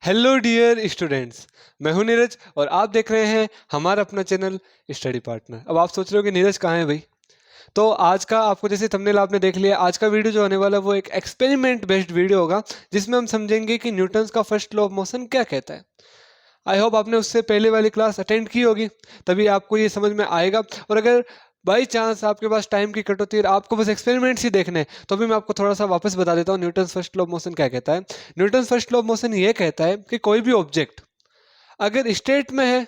Hello dear students. मैं हूं नीरज और आप देख रहे हैं हमारा अपना चैनल स्टडी पार्टनर। अब आप सोच रहे हो कि नीरज कहाँ है भाई। तो आज का आपको जैसे थंबनेल आपने देख लिया, आज का वीडियो जो होने वाला है वो एक एक्सपेरिमेंट बेस्ड वीडियो होगा जिसमें हम समझेंगे कि न्यूटन्स का फर्स्ट लॉ ऑफ मोशन क्या कहता है। आई होप आपने उससे पहले वाली क्लास अटेंड की होगी, तभी आपको ये समझ में आएगा। और अगर बाई चांस आपके पास टाइम की कटौती और आपको बस एक्सपेरिमेंट्स ही देखने हैं तो भी मैं आपको थोड़ा सा वापस बता देता हूँ Newton's first law of motion क्या कहता है। Newton's first law of motion ये कहता है कि कोई भी ऑब्जेक्ट अगर स्टेट में है,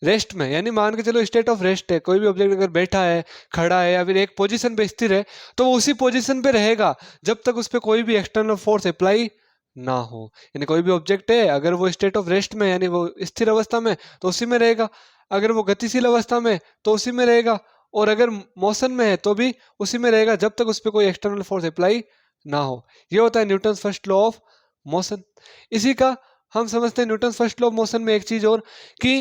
रेस्ट में, यानी मान के चलो स्टेट ऑफ रेस्ट है, कोई भी ऑब्जेक्ट अगर बैठा है, खड़ा है या फिर एक पोजीशन पे स्थिर है, तो वो उसी पोजीशन पे रहेगा जब तक उस पर कोई भी एक्सटर्नल फोर्स अप्लाई ना हो। यानी कोई भी ऑब्जेक्ट है अगर वो स्टेट ऑफ रेस्ट में यानी वो स्थिर अवस्था में तो उसी में रहेगा, अगर वो गतिशील अवस्था में तो उसी में रहेगा, और अगर मोशन में है तो भी उसी में रहेगा जब तक उस पर कोई एक्सटर्नल फोर्स अप्लाई ना हो। ये होता है Newton's first law of motion. इसी का हम समझते हैं Newton first law of motion में एक चीज और, कि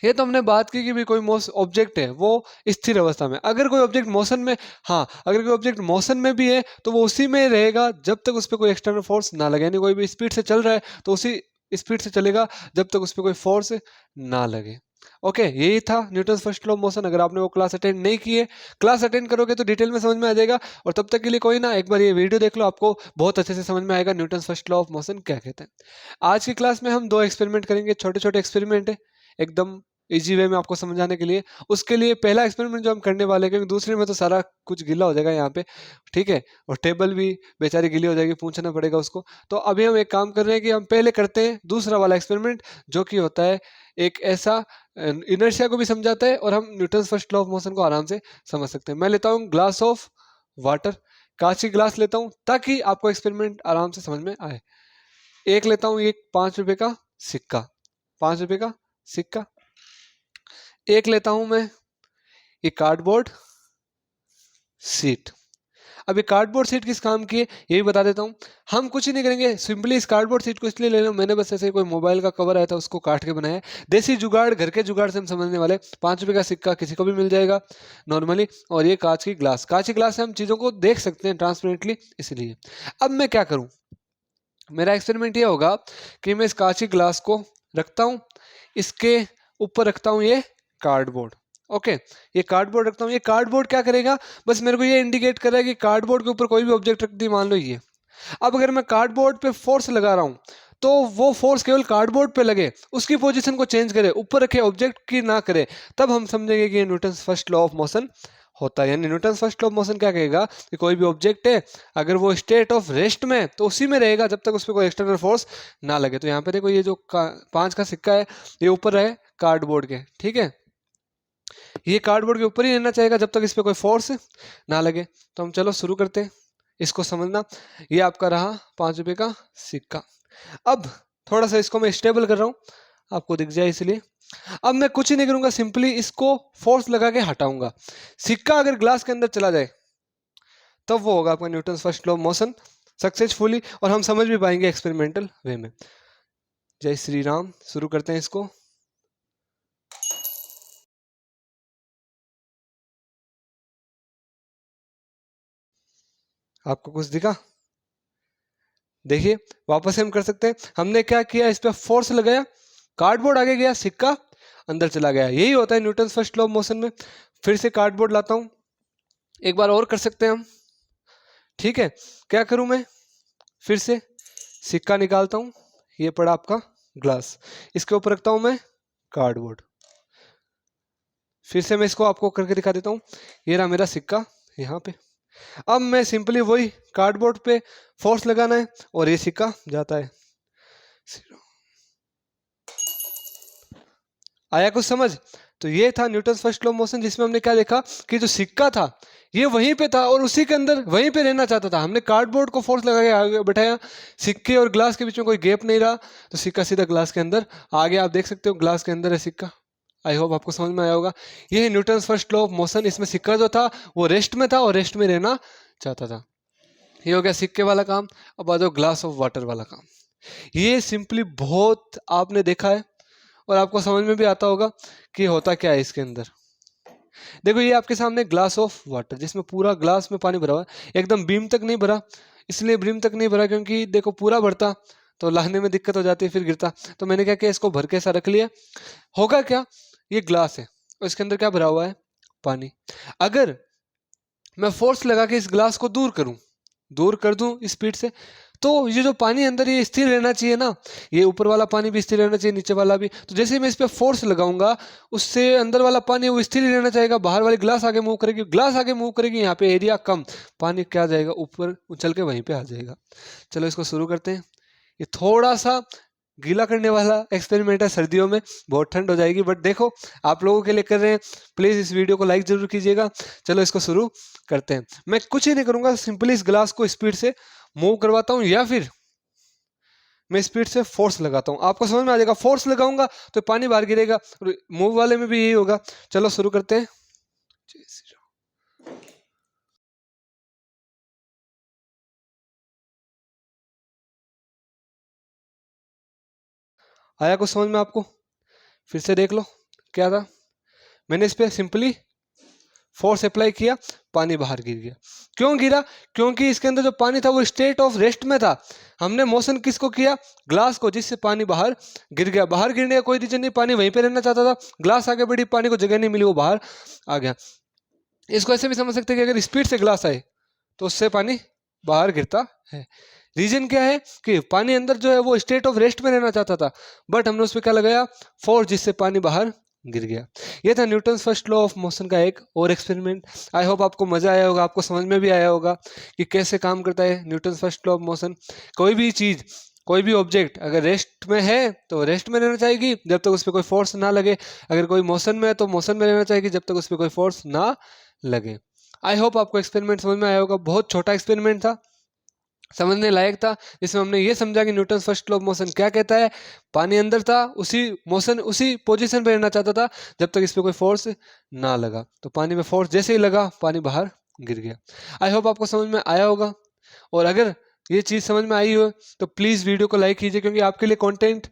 ये तो हमने बात की कि भी कोई ऑब्जेक्ट है वो स्थिर अवस्था में, अगर कोई ऑब्जेक्ट मोशन में, हाँ अगर कोई ऑब्जेक्ट मोशन में भी है तो वो उसी में रहेगा जब तक उस पर कोई एक्सटर्नल फोर्स ना लगे। यानी कोई भी स्पीड से चल रहा है तो उसी स्पीड से चलेगा जब तक उस पर कोई फोर्स ना लगे। ओके, यही था Newton first law of motion. अगर आपने वो क्लास अटेंड नहीं की है, क्लास अटेंड करोगे तो डिटेल में समझ में आ जाएगा, और तब तक के लिए कोई ना, एक बार ये वीडियो देख लो, आपको बहुत अच्छे से समझ में आएगा Newton first law of motion क्या कहते हैं। आज की क्लास में हम दो एक्सपेरिमेंट करेंगे, छोटे छोटे एक्सपेरिमेंट है, एकदम इजी वे में आपको समझाने के लिए। उसके लिए पहला एक्सपेरिमेंट जो हम करने वाले हैं, क्योंकि दूसरे में तो सारा कुछ गीला हो जाएगा यहाँ पे, ठीक है, और टेबल भी बेचारी गीली हो जाएगी, पूछना पड़ेगा उसको। तो अभी हम एक काम कर रहे हैं कि हम पहले करते हैं दूसरा वाला एक्सपेरिमेंट, जो कि होता है एक ऐसा, इनर्शिया को भी समझाता है और हम Newton first law of motion को आराम से समझ सकते हैं। मैं लेता हूँ ग्लास ऑफ वाटर, कांच की ग्लास लेता हूँ ताकि आपको एक्सपेरिमेंट आराम से समझ में आए। एक लेता हूँ ये 5 रुपए का सिक्का, 5 रुपए का सिक्का। एक लेता हूं मैं ये कार्डबोर्ड सीट। अब ये कार्डबोर्ड सीट किस काम की है ये भी बता देता हूँ। हम कुछ ही नहीं करेंगे, सिंपली इस कार्डबोर्ड सीट को इसलिए ले रहा हूँ, मैंने बस ऐसे कोई मोबाइल का कवर आया था उसको काट के बनाया है। देसी जुगाड़, घर के जुगाड़ से हम समझने वाले। 5 रुपए का सिक्का किसी को भी मिल जाएगा नॉर्मली, और ये कांच की ग्लास, कांच की ग्लास से हम चीज़ों को देख सकते हैं ट्रांसपेरेंटली, इसलिए। अब मैं क्या करूँ, मेरा एक्सपेरिमेंट ये होगा कि मैं इस कांच की ग्लास को रखता हूँ, इसके ऊपर रखता हूँ ये कार्डबोर्ड। ओके, ये कार्डबोर्ड रखता हूँ। ये कार्डबोर्ड क्या करेगा, बस मेरे को ये इंडिकेट कर रहा है कि कार्डबोर्ड के ऊपर कोई भी ऑब्जेक्ट रख दी, मान लो ये। अब अगर मैं कार्डबोर्ड पे फोर्स लगा रहा हूँ तो वो फोर्स केवल कार्डबोर्ड पे लगे, उसकी पोजीशन को चेंज करे, ऊपर रखे ऑब्जेक्ट की ना करे, तब हम समझेंगे कि ये Newton first law of motion होता है। यानी Newton first law of motion क्या कहेगा कि कोई भी ऑब्जेक्ट है अगर वो स्टेट ऑफ रेस्ट में है तो उसी में रहेगा जब तक उस पर कोई एक्सटर्नल फोर्स ना लगे। तो यहाँ पे देखो, ये जो 5 का सिक्का है ये ऊपर है कार्डबोर्ड के, ठीक है, ये कार्डबोर्ड के ऊपर ही रहना चाहेगा जब तक इस पर कोई फोर्स ना लगे। तो हम चलो शुरू करते हैं इसको समझना। ये आपका रहा 5 रुपए का सिक्का। अब थोड़ा सा इसको मैं स्टेबल कर रहा हूँ, आपको दिख जाए इसलिए। अब मैं कुछ ही नहीं करूंगा, सिंपली इसको फोर्स लगा के हटाऊंगा। सिक्का अगर ग्लास के अंदर चला जाए तब वो होगा आपका Newton first law of motion successfully, और हम समझ भी पाएंगे एक्सपेरिमेंटल वे में। जय श्री राम, शुरू करते हैं इसको। आपको कुछ दिखा? देखिए वापस से हम कर सकते हैं। हमने क्या किया, इस पर फोर्स लगाया, कार्डबोर्ड आगे गया, सिक्का अंदर चला गया। यही होता है Newton first law of motion में। फिर से कार्डबोर्ड लाता हूं, एक बार और कर सकते हैं हम, ठीक है। क्या करूं मैं, फिर से सिक्का निकालता हूं, ये पड़ा आपका ग्लास, इसके ऊपर रखता हूं मैं कार्डबोर्ड। फिर से मैं इसको आपको करके दिखा देता हूं, ये रहा मेरा सिक्का यहाँ पे। अब मैं सिंपली वही कार्डबोर्ड पे फोर्स लगाना है और ये सिक्का जाता है। आया कुछ समझ? तो ये था Newton first law of motion, जिसमें हमने क्या देखा कि जो सिक्का था ये वहीं पे था और उसी के अंदर वहीं पे रहना चाहता था। हमने कार्डबोर्ड को फोर्स लगा के आगे बैठाया, सिक्के और ग्लास के बीच में कोई गैप नहीं रहा, तो सिक्का सीधा ग्लास के अंदर आ गया। आप देख सकते हो ग्लास के अंदर है सिक्का। आई होप आपको समझ में आया होगा। ये है Newton first law of motion. इसमें सिक्का जो था वो रेस्ट में था और रेस्ट में रहना चाहता था। ये हो गया सिक्के वाला काम। अब आ जाओ ग्लास ऑफ वाटर वाला काम। ये सिंपली बहुत आपने देखा है और आपको समझ में भी आता होगा कि होता क्या है इसके अंदर। देखो ये आपके सामने ग्लास ऑफ वाटर, जिसमें पूरा ग्लास में पानी भरा हुआ है, एकदम बीम तक नहीं भरा। इसलिए बीम तक नहीं भरा क्योंकि देखो पूरा भरता तो लाने में दिक्कत हो जाती है, फिर गिरता। तो मैंने क्या किया, इसको भर के ऐसा रख लिया। होगा क्या, ये ग्लास है और इसके अंदर क्या भरा हुआ है, पानी। अगर मैं फोर्स लगा के इस ग्लास को दूर कर दूं स्पीड से, तो ये जो पानी अंदर ये स्थिर रहना चाहिए ना, ये ऊपर वाला पानी भी स्थिर रहना चाहिए, नीचे वाला भी। तो जैसे ही मैं इस पे फोर्स लगाऊंगा, उससे अंदर वाला पानी वो स्थिर ही रहना चाहेगा, बाहर वाली ग्लास आगे मूव करेगी, ग्लास आगे मूव करेगी, यहाँ पे एरिया कम, पानी क्या जाएगा ऊपर उछल के वहीं पे आ जाएगा। चलो इसको शुरू करते हैं। ये थोड़ा सा गीला करने वाला एक्सपेरिमेंट है, सर्दियों में बहुत ठंड हो जाएगी, बट देखो आप लोगों के लिए कर रहे हैं, प्लीज इस वीडियो को लाइक जरूर कीजिएगा। चलो इसको शुरू करते हैं। मैं कुछ ही नहीं करूंगा, सिंपली इस ग्लास को स्पीड से मूव करवाता हूं, या फिर मैं स्पीड से फोर्स लगाता हूं। आपको समझ में आ जाएगा, फोर्स लगाऊंगा तो पानी बाहर गिरेगा, मूव वाले में भी यही होगा। चलो शुरू करते हैं। जय श्री राम। आया कुछ समझ में आपको? फिर से देख लो क्या था। मैंने इस पे सिंपली फोर्स अप्लाई किया, पानी बाहर गिर गया। क्यों गिरा? क्योंकि इसके अंदर जो पानी था वो स्टेट ऑफ रेस्ट में था। हमने मोशन किसको किया, ग्लास को, जिससे पानी बाहर गिर गया। बाहर गिरने का कोई रीजन नहीं, पानी वहीं पे रहना चाहता था, ग्लास आगे बढ़ी, पानी को जगह नहीं मिली, वो बाहर आ गया। इसको ऐसे भी समझ सकते हैं कि अगर स्पीड से ग्लास आए तो उससे पानी बाहर गिरता है। रीजन क्या है कि पानी अंदर जो है वो स्टेट ऑफ रेस्ट में रहना चाहता था, बट हमने उस पर क्या लगाया, फोर्स, जिससे पानी बाहर गिर गया। ये था Newton first law of motion का एक और एक्सपेरिमेंट। आई होप आपको मजा आया होगा, आपको समझ में भी आया होगा कि कैसे काम करता है Newton first law of motion. कोई भी चीज, कोई भी ऑब्जेक्ट अगर रेस्ट में है तो रेस्ट में रहना चाहिए जब तक उस पर कोई फोर्स ना लगे, अगर कोई मोशन में है तो मोशन में रहना चाहिए जब तक उस पर कोई फोर्स ना लगे। आई होप आपको एक्सपेरिमेंट समझ में आया होगा। बहुत छोटा एक्सपेरिमेंट था, समझने लायक था, जिसमें हमने ये समझा कि Newton first law of motion क्या कहता है। पानी अंदर था, उसी मोशन, उसी पोजीशन पे रहना चाहता था जब तक इस पे कोई फोर्स ना लगा। तो पानी में फोर्स जैसे ही लगा, पानी बाहर गिर गया। आई होप आपको समझ में आया होगा। और अगर ये चीज़ समझ में आई हो तो प्लीज़ वीडियो को लाइक कीजिए, क्योंकि आपके लिए कंटेंट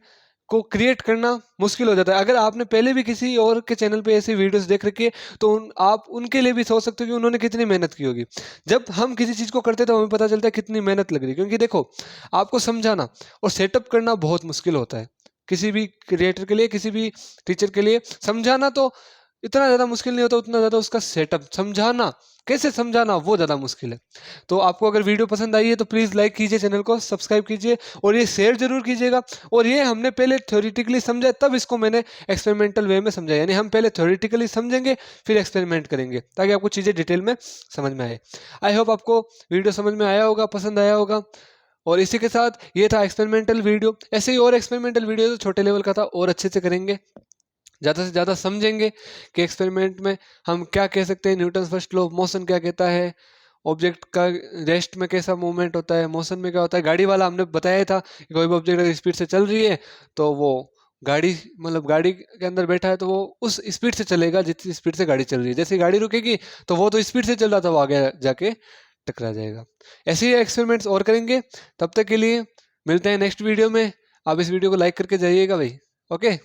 को क्रिएट करना मुश्किल हो जाता है। अगर आपने पहले भी किसी और के चैनल पे ऐसी वीडियोस देख रखी है तो आप उनके लिए भी सोच सकते हो कि उन्होंने कितनी मेहनत की होगी। जब हम किसी चीज़ को करते हैं तो हमें पता चलता है कितनी मेहनत लग रही है, क्योंकि देखो आपको समझाना और सेटअप करना बहुत मुश्किल होता है। किसी भी क्रिएटर के लिए, किसी भी टीचर के लिए समझाना तो इतना ज़्यादा मुश्किल नहीं होता, उतना ज़्यादा उसका सेटअप समझाना, कैसे समझाना, वो ज़्यादा मुश्किल है। तो आपको अगर वीडियो पसंद आई है तो प्लीज़ लाइक कीजिए, चैनल को सब्सक्राइब कीजिए और ये शेयर जरूर कीजिएगा। और ये हमने पहले थ्योरेटिकली समझा, तब इसको मैंने एक्सपेरिमेंटल वे में समझा, यानी हम पहले थ्योरेटिकली समझेंगे फिर एक्सपेरिमेंट करेंगे, ताकि आपको चीज़ें डिटेल में समझ में आए। आई होप आपको वीडियो समझ में आया होगा, पसंद आया होगा। और इसी के साथ ये था एक्सपेरिमेंटल वीडियो। ऐसे ही और एक्सपेरिमेंटल वीडियो तो छोटे लेवल का था, और अच्छे से करेंगे, ज़्यादा से ज़्यादा समझेंगे कि एक्सपेरिमेंट में हम क्या कह सकते हैं, Newton first law of motion क्या कहता है, ऑब्जेक्ट का रेस्ट में कैसा मूवमेंट होता है, मोशन में क्या होता है। गाड़ी वाला हमने बताया था कि कोई भी ऑब्जेक्ट अगर स्पीड से चल रही है तो वो गाड़ी, मतलब गाड़ी के अंदर बैठा है तो वो उस स्पीड से चलेगा जितनी स्पीड से गाड़ी चल रही है। जैसे गाड़ी रुकेगी तो वो तो स्पीड से चल रहा था, वो आगे जाके टकरा जाएगा। ऐसे ही एक्सपेरिमेंट्स और करेंगे। तब तक के लिए मिलते हैं नेक्स्ट वीडियो में। आप इस वीडियो को लाइक करके जाइएगा भाई। ओके।